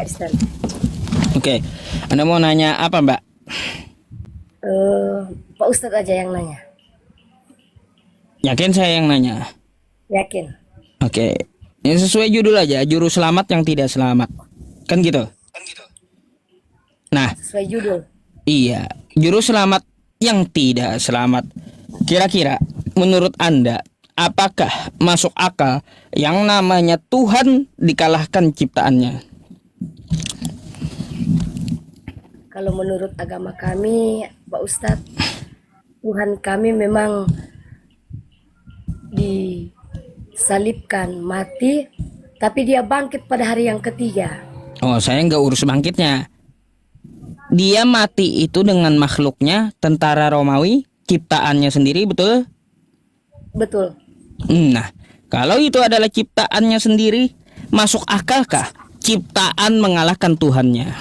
Ustaz. Oke. Anda mau nanya apa, Mbak? Pak Ustadz aja yang nanya. Yakin saya yang nanya? Yakin. Oke. Ini sesuai judul aja, juru selamat yang tidak selamat. Kan gitu? Nah, Sesuai judul. iya, juru selamat yang tidak selamat. Kira-kira menurut Anda, apakah masuk akal yang namanya Tuhan dikalahkan ciptaannya? Kalau menurut agama kami, Pak Ustadz, Tuhan kami memang disalibkan, mati, tapi dia bangkit pada hari yang ketiga. Oh, saya nggak urus bangkitnya. Dia mati itu dengan makhluknya, tentara Romawi, ciptaannya sendiri, betul? Betul. Nah, kalau itu adalah ciptaannya sendiri, masuk akalkah ciptaan mengalahkan Tuhannya?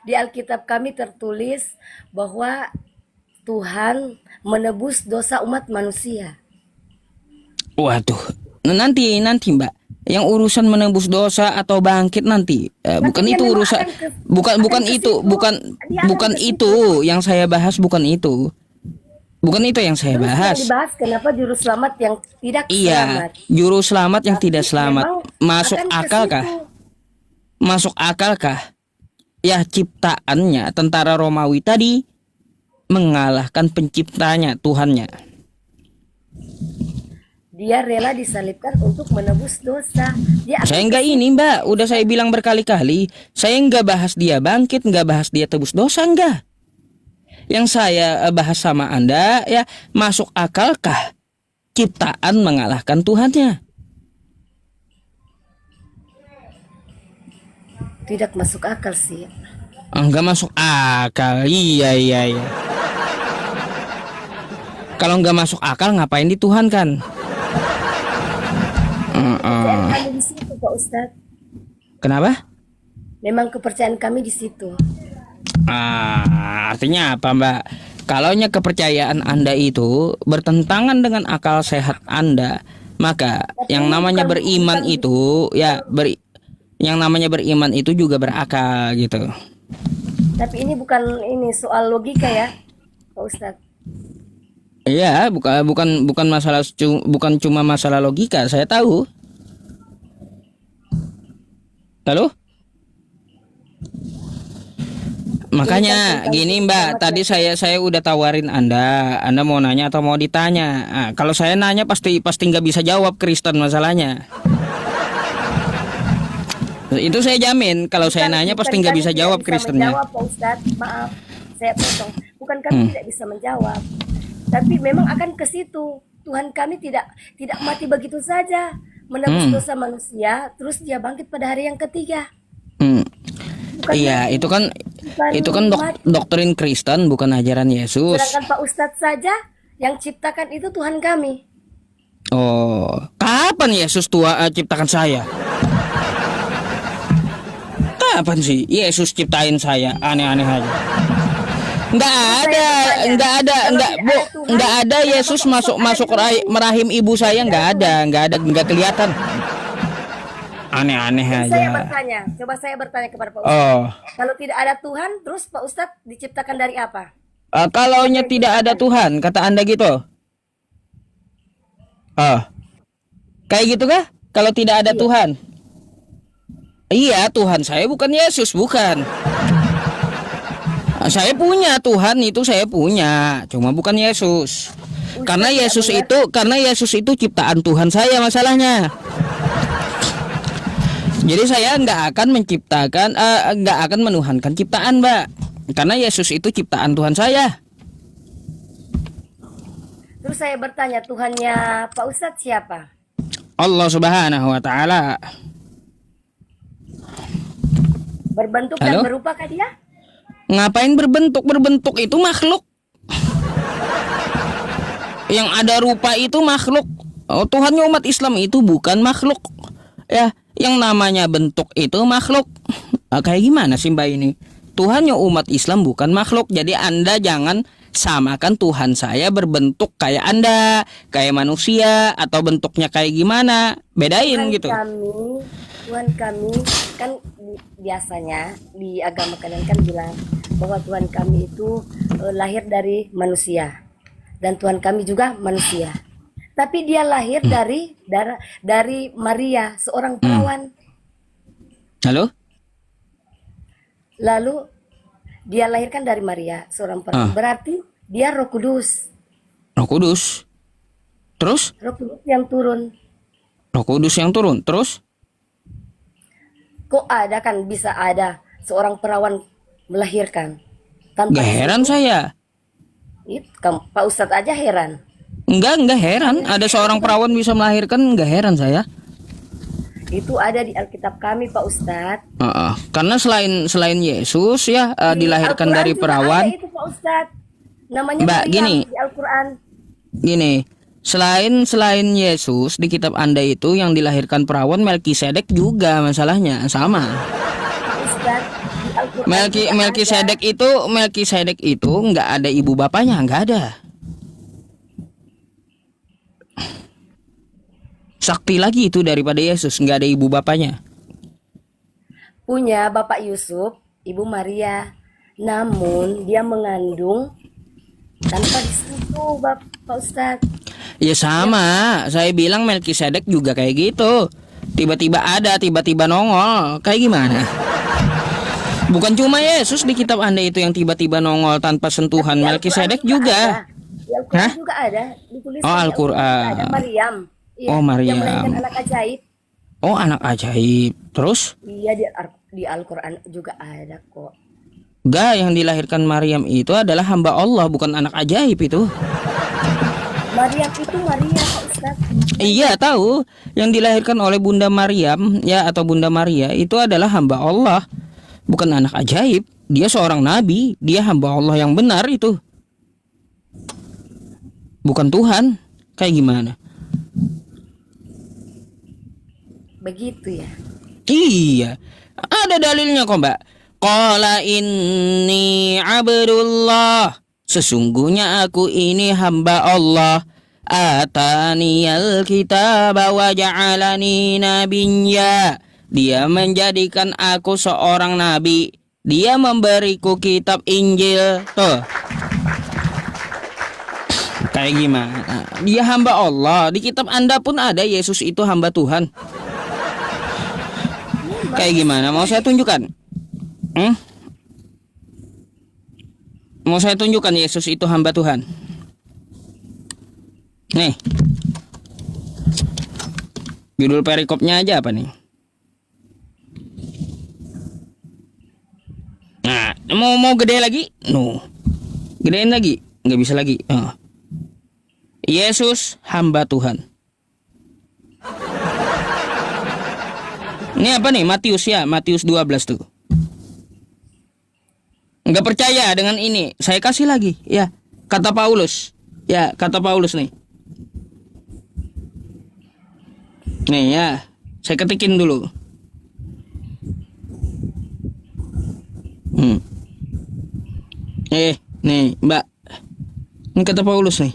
Di Alkitab kami tertulis bahwa Tuhan menebus dosa umat manusia. Waduh, nanti Mbak, yang urusan menebus dosa atau bangkit nanti, bukan dia itu memang urusan, akan ke- bukan akan bukan ke itu, situ. bukan Dia akan bukan ke situ. itu yang saya bahas, bukan itu yang saya Terus yang bahas. dibahas kenapa juru selamat yang tidak Iya, selamat. juru selamat yang Tapi tidak selamat, memang masuk akan ke akalkah? situ. Masuk akalkah? Ya, ciptaannya tentara Romawi tadi mengalahkan penciptanya, Tuhannya. Dia rela disalibkan untuk menebus dosa. Dia akan Saya ke enggak situ. ini, Mbak, udah saya bilang berkali-kali, saya enggak bahas dia bangkit, enggak bahas dia tebus dosa, enggak. Yang saya bahas sama Anda, ya, masuk akalkah ciptaan mengalahkan Tuhannya? Tidak masuk akal sih. Enggak masuk akal. Iya. Kalau enggak masuk akal, ngapain dituhankan? Kepercayaan kami di situ, Pak Ustadz. Kenapa? Memang kepercayaan kami di situ. Artinya apa, Mbak? Kalaunya kepercayaan Anda itu bertentangan dengan akal sehat Anda, maka yang namanya beriman itu, ya, yang namanya beriman itu juga berakal gitu. Tapi ini bukan soal logika ya, Pak Ustadz. Iya, bukan masalah, bukan cuma masalah logika, saya tahu. Lalu? Makanya gini, Mbak, tadi saya udah tawarin Anda mau nanya atau mau ditanya. Kalau saya nanya pasti nggak bisa jawab, Kristen masalahnya. Itu saya jamin, kalau saya nanya pasti nggak bisa jawab Kristennya. Menjawab, Pak Ustadz. Maaf, saya potong. Bukan kami tidak bisa menjawab, tapi memang akan ke situ. Tuhan kami tidak mati begitu saja, menebus dosa manusia, terus dia bangkit pada hari yang ketiga. Bukan Iya, mati. itu kan doktrin Kristen, bukan ajaran Yesus. Sedangkan Pak Ustadz saja yang ciptakan itu Tuhan kami. Oh, kapan Yesus ciptakan saya? Kapan sih Yesus ciptain saya? Aneh-aneh aja. Nggak ada Yesus masuk rahim ibu saya, nggak kelihatan. Aneh-aneh aja. Coba saya bertanya kepada Pak Ustadz. Oh, Kalau tidak ada Tuhan, terus Pak Ustadz diciptakan dari apa? kalaunya tidak ada Tuhan, kata Anda gitu? Kayak gitu kah? Kalau tidak ada Tuhan? Iya, Tuhan saya bukan Yesus, bukan. Saya punya Tuhan itu, saya punya, cuma bukan Yesus. Karena Yesus itu ciptaan Tuhan saya masalahnya. Jadi saya nggak akan menuhankan ciptaan, Mbak. Karena Yesus itu ciptaan Tuhan saya. Terus saya bertanya, Tuhannya Pak Ustadz siapa? Allah Subhanahu wa Ta'ala. Berbentuk Halo? dan berupakah dia? Ngapain berbentuk? Berbentuk itu makhluk. Yang ada rupa itu makhluk. Oh, Tuhannya umat Islam itu bukan makhluk. Ya, yang namanya bentuk itu makhluk. Kayak gimana sih, Mbak ini? Tuhannya umat Islam bukan makhluk. Jadi Anda jangan samakan Tuhan saya berbentuk kayak Anda, kayak manusia, atau bentuknya kayak gimana, bedain gitu. Tuhan kami kan biasanya di agama kalian kan bilang bahwa Tuhan kami itu lahir dari manusia dan Tuhan kami juga manusia. Tapi dia lahir dari Maria, seorang perawan. Halo? Lalu dia lahirkan dari Maria, seorang perawan. Berarti dia Roh Kudus. Roh Kudus. Terus? Roh Kudus yang turun. Roh Kudus yang turun. Terus? Kok ada kan bisa ada seorang perawan melahirkan? Tanpa Gak heran saya. Pak Ustadz aja heran. Enggak heran. Ada seorang perawan bisa melahirkan, enggak heran saya. Itu ada di Alkitab kami, Pak Ustadz. Karena selain Yesus ya dilahirkan Al-Quran dari juga perawan. ada itu, Pak Ustadz. Namanya Mbak, Maryam gini. di Al-Quran. Gini, selain Yesus di kitab Anda itu yang dilahirkan perawan, Melkisedek juga masalahnya sama. Pak Ustadz, di Al-Quran juga Melkisedek itu nggak ada ibu bapaknya, nggak ada. Sakti lagi itu daripada Yesus, nggak ada ibu bapaknya. punya Bapak Yusuf, Ibu Maria. Namun dia mengandung tanpa disentuh, Pak Ustadz. Ya sama, saya bilang Melkisedek juga kayak gitu. Tiba-tiba ada, tiba-tiba nongol. Kayak gimana? Bukan cuma Yesus di kitab Anda itu yang tiba-tiba nongol tanpa sentuhan, Di Melkisedek Al-Quran juga. Di Al-Quran Hah? juga ada. Ditulis Oh, di Al-Quran. Ada Maryam. Iya, Oh, Maryam. yang melahirkan anak ajaib. Oh, anak ajaib. Terus? Iya, di Al-Quran juga ada kok. Enggak, yang dilahirkan Maryam itu adalah hamba Allah, bukan anak ajaib itu. Maryam itu Maria, Pak Ustadz. Iya, tahu. Yang dilahirkan oleh Bunda Maryam ya atau Bunda Maria itu adalah hamba Allah, bukan anak ajaib. Dia seorang nabi, dia hamba Allah yang benar itu. Bukan Tuhan. Kayak gimana? Begitu ya. Iya, ada dalilnya kok, Mbak. Qala inni abdullah. Sesungguhnya aku ini hamba Allah. Ataniyal kitaba wa ja'alani nabiyya. Dia menjadikan aku seorang nabi. Dia memberiku kitab Injil. Tuh. Kayak gimana? Dia hamba Allah. Di kitab Anda pun ada Yesus itu hamba Tuhan. Kayak gimana? Mau saya tunjukkan? Mau saya tunjukkan Yesus itu hamba Tuhan. Nih. Judul perikopnya aja apa nih? Nah, mau gede lagi? No. Gedein lagi? Nggak bisa lagi. Yesus hamba Tuhan. Ini apa nih? Matius ya, Matius 12 tuh. Nggak percaya dengan ini, saya kasih lagi ya. Kata Paulus. Ya, kata Paulus nih. Nih ya, saya ketikin dulu. Nih, Mbak. Ini kata Paulus nih.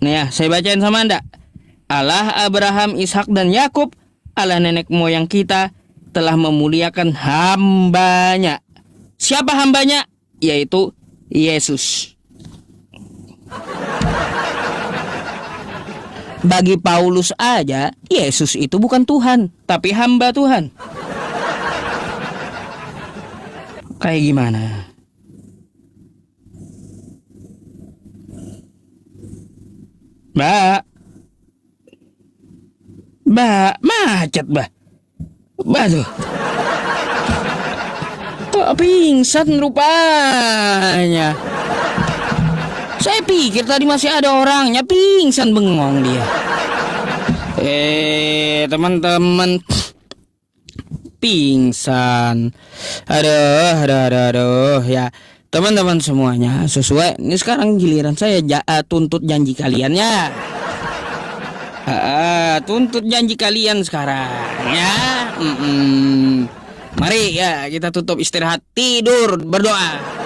Nih ya, saya bacain sama Anda. Allah Abraham, Ishak dan Yakub, Allah nenek moyang kita, telah memuliakan hambanya. Siapa hambanya? Yaitu Yesus. Bagi Paulus aja, Yesus itu bukan Tuhan, tapi hamba Tuhan. Kayak gimana? Mbak, macet, Mbak. Tuh. Kok pingsan rupanya. Saya pikir tadi masih ada orangnya, pingsan bengong dia. Teman-teman, pingsan. Aduh ya. Teman-teman semuanya, sesuai. Ini sekarang giliran saya tuntut janji kalian ya. Tuntut janji kalian sekarang ya. Mari ya kita tutup istirahat, tidur, berdoa.